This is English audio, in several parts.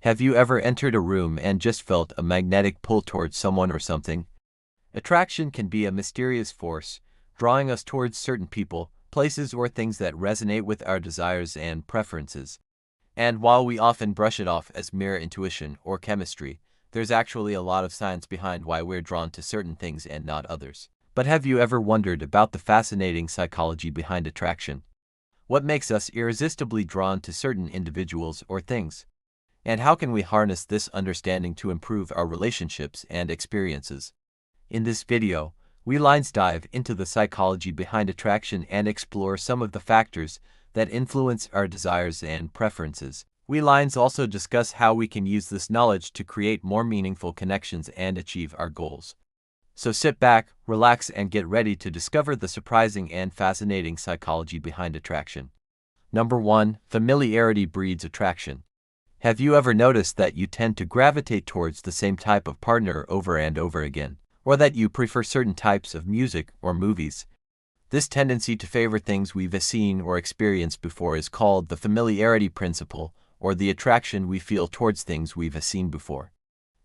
Have you ever entered a room and just felt a magnetic pull towards someone or something? Attraction can be a mysterious force, drawing us towards certain people, places, or things that resonate with our desires and preferences. And while we often brush it off as mere intuition or chemistry, there's actually a lot of science behind why we're drawn to certain things and not others. But have you ever wondered about the fascinating psychology behind attraction? What makes us irresistibly drawn to certain individuals or things? And how can we harness this understanding to improve our relationships and experiences? In this video, we dive into the psychology behind attraction and explore some of the factors that influence our desires and preferences. We also discuss how we can use this knowledge to create more meaningful connections and achieve our goals. So sit back, relax, and get ready to discover the surprising and fascinating psychology behind attraction. Number 1. Familiarity breeds attraction. Have you ever noticed that you tend to gravitate towards the same type of partner over and over again, or that you prefer certain types of music or movies? This tendency to favor things we've seen or experienced before is called the familiarity principle, or the attraction we feel towards things we've seen before.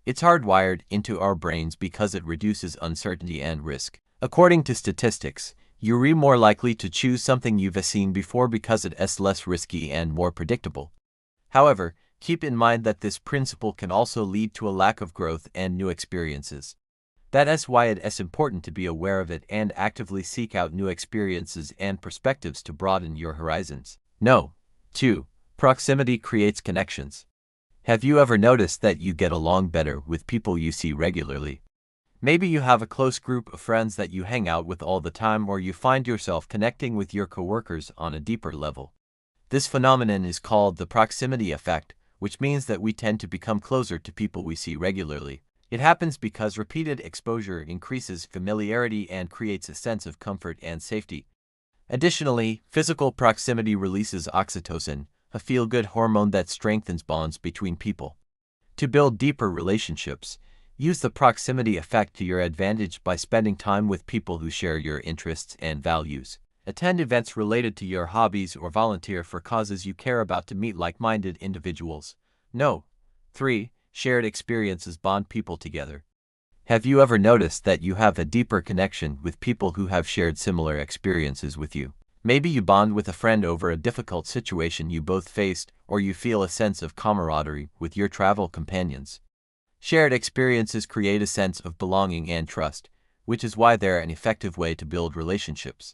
It's hardwired into our brains because it reduces uncertainty and risk. According to statistics, you're more likely to choose something you've seen before because it's less risky and more predictable. However, keep in mind that this principle can also lead to a lack of growth and new experiences. That is why it's important to be aware of it and actively seek out new experiences and perspectives to broaden your horizons. No. 2. Proximity creates connections. Have you ever noticed that you get along better with people you see regularly? Maybe you have a close group of friends that you hang out with all the time, or you find yourself connecting with your coworkers on a deeper level. This phenomenon is called the proximity effect, which means that we tend to become closer to people we see regularly. It happens because repeated exposure increases familiarity and creates a sense of comfort and safety. Additionally, physical proximity releases oxytocin, a feel-good hormone that strengthens bonds between people. To build deeper relationships, use the proximity effect to your advantage by spending time with people who share your interests and values. Attend events related to your hobbies or volunteer for causes you care about to meet like-minded individuals. No. 3. Shared experiences bond people together. Have you ever noticed that you have a deeper connection with people who have shared similar experiences with you? Maybe you bond with a friend over a difficult situation you both faced, or you feel a sense of camaraderie with your travel companions. Shared experiences create a sense of belonging and trust, which is why they're an effective way to build relationships.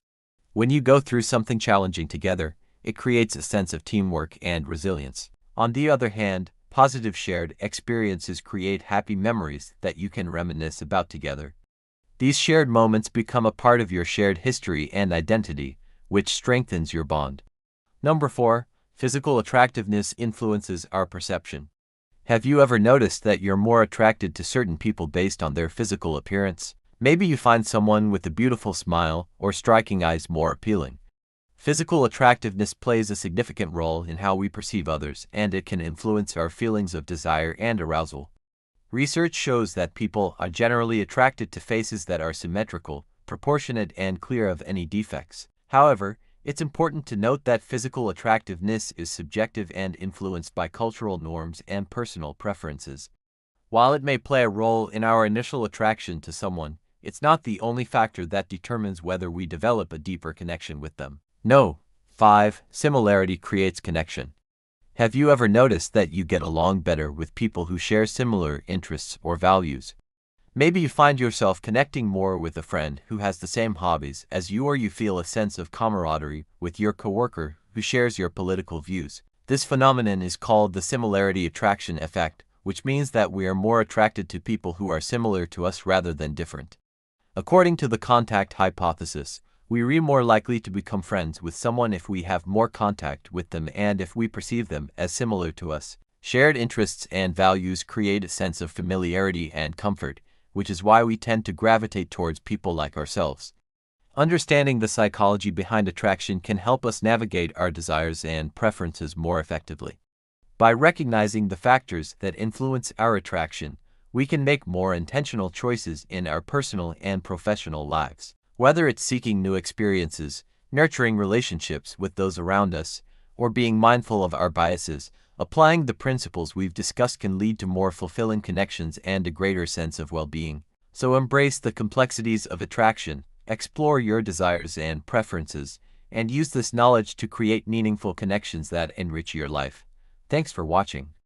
When you go through something challenging together, it creates a sense of teamwork and resilience. On the other hand, positive shared experiences create happy memories that you can reminisce about together. These shared moments become a part of your shared history and identity, which strengthens your bond. Number 4. Physical attractiveness influences our perception. Have you ever noticed that you're more attracted to certain people based on their physical appearance? Maybe you find someone with a beautiful smile or striking eyes more appealing. Physical attractiveness plays a significant role in how we perceive others, and it can influence our feelings of desire and arousal. Research shows that people are generally attracted to faces that are symmetrical, proportionate, and clear of any defects. However, it's important to note that physical attractiveness is subjective and influenced by cultural norms and personal preferences. While it may play a role in our initial attraction to someone, it's not the only factor that determines whether we develop a deeper connection with them. No. 5. Similarity creates connection. Have you ever noticed that you get along better with people who share similar interests or values? Maybe you find yourself connecting more with a friend who has the same hobbies as you, or you feel a sense of camaraderie with your coworker who shares your political views. This phenomenon is called the similarity attraction effect, which means that we are more attracted to people who are similar to us rather than different. According to the contact hypothesis, we're more likely to become friends with someone if we have more contact with them and if we perceive them as similar to us. Shared interests and values create a sense of familiarity and comfort, which is why we tend to gravitate towards people like ourselves. Understanding the psychology behind attraction can help us navigate our desires and preferences more effectively. By recognizing the factors that influence our attraction, we can make more intentional choices in our personal and professional lives. Whether it's seeking new experiences, nurturing relationships with those around us, or being mindful of our biases, Applying the principles we've discussed can lead to more fulfilling connections and a greater sense of well-being. So embrace the complexities of attraction, explore your desires and preferences, and use this knowledge to create meaningful connections that enrich your life. Thanks for watching.